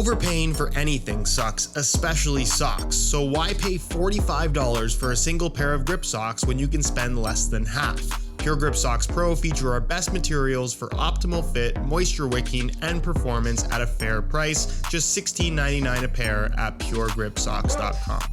Overpaying for anything sucks, especially socks, so why pay $45 for a single pair of grip socks when you can spend less than half? Pure Grip Socks Pro feature our best materials for optimal fit, moisture wicking, and performance at a fair price, just $16.99 a pair at puregripsocks.com.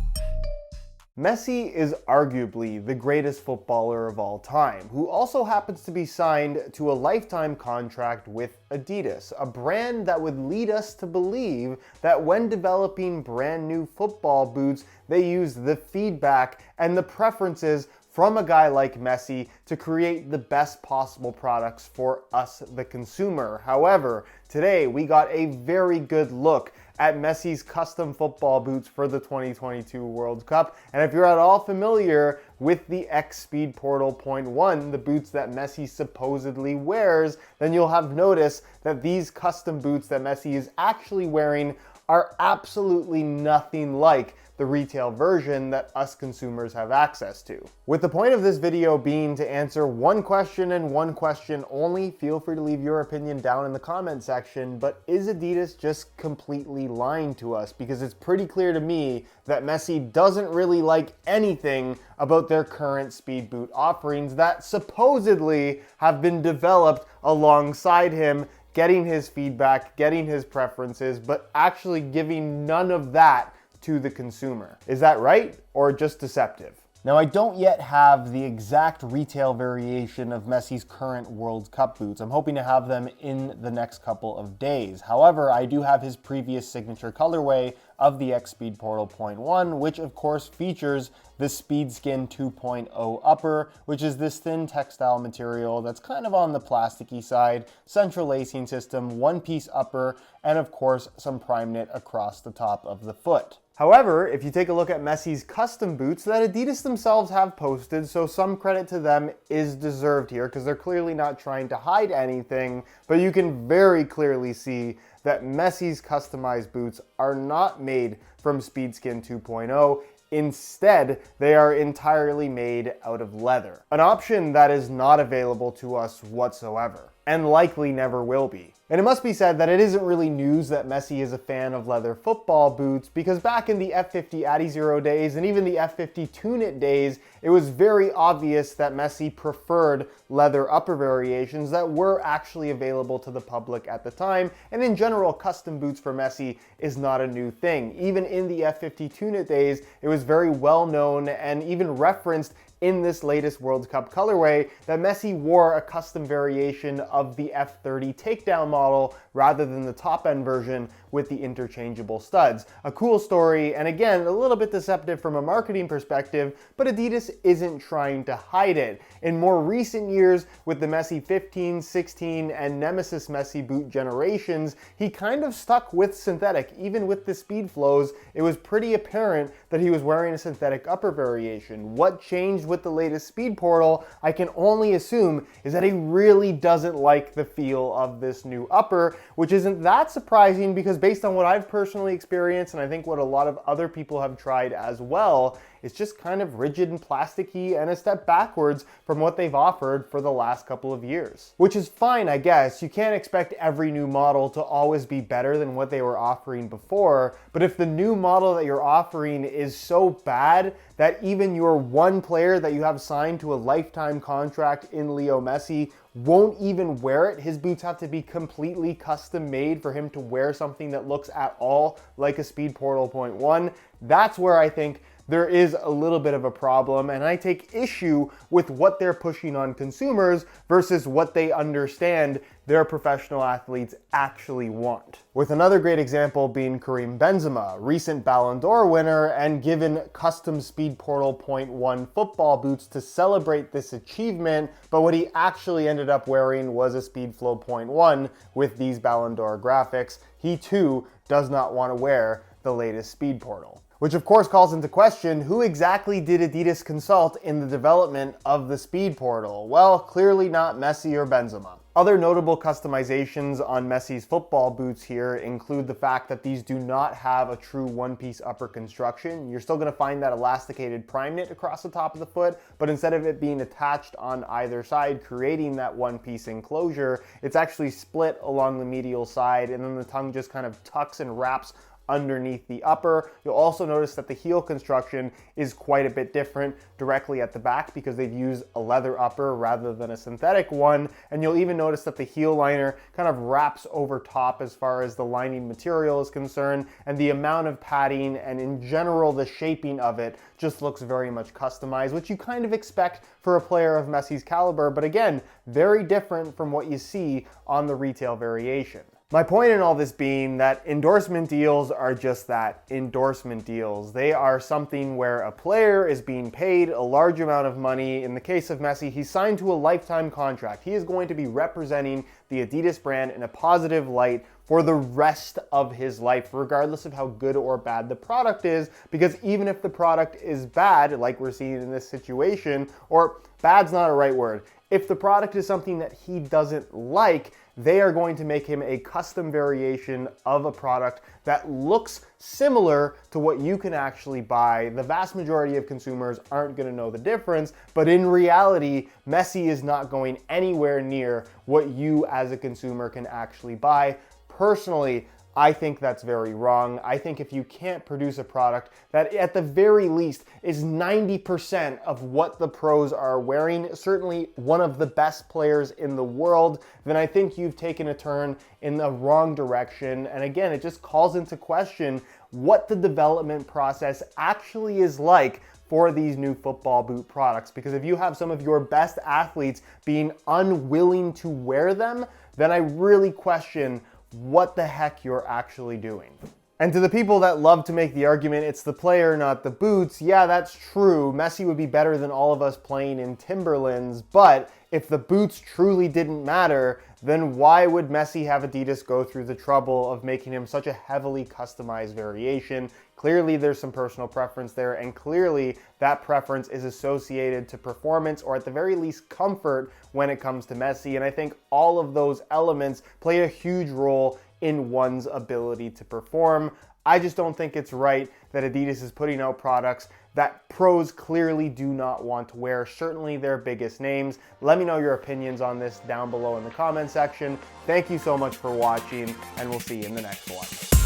Messi is arguably the greatest footballer of all time, who also happens to be signed to a lifetime contract with Adidas, a brand that would lead us to believe that when developing brand new football boots, they use the feedback and the preferences from a guy like Messi to create the best possible products for us, the consumer. However, today we got a very good look at Messi's custom football boots for the 2022 World Cup. And if you're at all familiar with the X Speedportal 0.1, the boots that Messi supposedly wears, then you'll have noticed that these custom boots that Messi is actually wearing are absolutely nothing like the retail version that us consumers have access to. With the point of this video being to answer one question and one question only, feel free to leave your opinion down in the comment section, but is Adidas just completely lying to us? Because it's pretty clear to me that Messi doesn't really like anything about their current speed boot offerings that supposedly have been developed alongside him, getting his feedback, getting his preferences, but actually giving none of that to the consumer. Is that right or just deceptive? Now, I don't yet have the exact retail variation of Messi's current World Cup boots. I'm hoping to have them in the next couple of days. However, I do have his previous signature colorway of the X Speedportal 0.1, which of course features the Speedskin 2.0 upper, which is this thin textile material that's kind of on the plasticky side, central lacing system, one-piece upper, and of course some prime knit across the top of the foot. However, if you take a look at Messi's custom boots that Adidas themselves have posted, so some credit to them is deserved here because they're clearly not trying to hide anything, but you can very clearly see that Messi's customized boots are not made from Speedskin 2.0. Instead, they are entirely made out of leather, an option that is not available to us whatsoever, and likely never will be. And it must be said that it isn't really news that Messi is a fan of leather football boots, because back in the F50 Adizero days and even the F50 Tune-It days, it was very obvious that Messi preferred leather upper variations that were actually available to the public at the time. And in general, custom boots for Messi is not a new thing. Even in the F50 Tune-It days, it was very well known and even referenced in this latest World Cup colorway that Messi wore a custom variation of the F30 takedown model rather than the top-end version with the interchangeable studs. A cool story, and again, a little bit deceptive from a marketing perspective, but Adidas isn't trying to hide it. In more recent years, with the Messi 15, 16, and Nemesis Messi boot generations, he kind of stuck with synthetic. Even with the speed flows, it was pretty apparent that he was wearing a synthetic upper variation. What changed with the latest Speedportal, I can only assume, is that he really doesn't like the feel of this new upper, which isn't that surprising because based on what I've personally experienced, and I think what a lot of other people have tried as well, it's just kind of rigid and plasticky and a step backwards from what they've offered for the last couple of years. Which is fine, I guess. You can't expect every new model to always be better than what they were offering before, but if the new model that you're offering is so bad that even your one player that you have signed to a lifetime contract in Leo Messi won't even wear it, his boots have to be completely custom made for him to wear something that looks at all like a Speedportal 0.1, that's where I think there is a little bit of a problem, and I take issue with what they're pushing on consumers versus what they understand their professional athletes actually want. With another great example being Karim Benzema, recent Ballon d'Or winner, and given custom Speedportal 0.1 football boots to celebrate this achievement, but what he actually ended up wearing was a Speedflow 0.1 with these Ballon d'Or graphics. He too does not want to wear the latest Speedportal. Which of course calls into question, who exactly did Adidas consult in the development of the Speedportal? Well, clearly not Messi or Benzema. Other notable customizations on Messi's football boots here include the fact that these do not have a true one-piece upper construction. You're still going to find that elasticated prime knit across the top of the foot, but instead of it being attached on either side, creating that one-piece enclosure, it's actually split along the medial side, and then the tongue just kind of tucks and wraps underneath the upper. You'll also notice that the heel construction is quite a bit different directly at the back because they've used a leather upper rather than a synthetic one. And you'll even notice that the heel liner kind of wraps over top as far as the lining material is concerned, and the amount of padding and in general the shaping of it just looks very much customized, which you kind of expect for a player of Messi's caliber, but again, very different from what you see on the retail variation. My point in all this being that endorsement deals are just that, endorsement deals. They are something where a player is being paid a large amount of money. In the case of Messi, he's signed to a lifetime contract. He is going to be representing the Adidas brand in a positive light for the rest of his life, regardless of how good or bad the product is, because even if the product is bad, like we're seeing in this situation, or bad's not a right word, if the product is something that he doesn't like, they are going to make him a custom variation of a product that looks similar to what you can actually buy. The vast majority of consumers aren't going to know the difference, but in reality, Messi is not going anywhere near what you as a consumer can actually buy. Personally, I think that's very wrong. I think if you can't produce a product that at the very least is 90% of what the pros are wearing, certainly one of the best players in the world, then I think you've taken a turn in the wrong direction. And again, it just calls into question what the development process actually is like for these new football boot products. Because if you have some of your best athletes being unwilling to wear them, then I really question what the heck you're actually doing. And to the people that love to make the argument, it's the player, not the boots, yeah, that's true. Messi would be better than all of us playing in Timberlands, but if the boots truly didn't matter, then why would Messi have Adidas go through the trouble of making him such a heavily customized variation? Clearly there's some personal preference there, and clearly that preference is associated to performance, or at the very least comfort, when it comes to Messi. And I think all of those elements play a huge role in one's ability to perform. I just don't think it's right that Adidas is putting out products that pros clearly do not want to wear, certainly their biggest names. Let me know your opinions on this down below in the comment section. Thank you so much for watching, and we'll see you in the next one.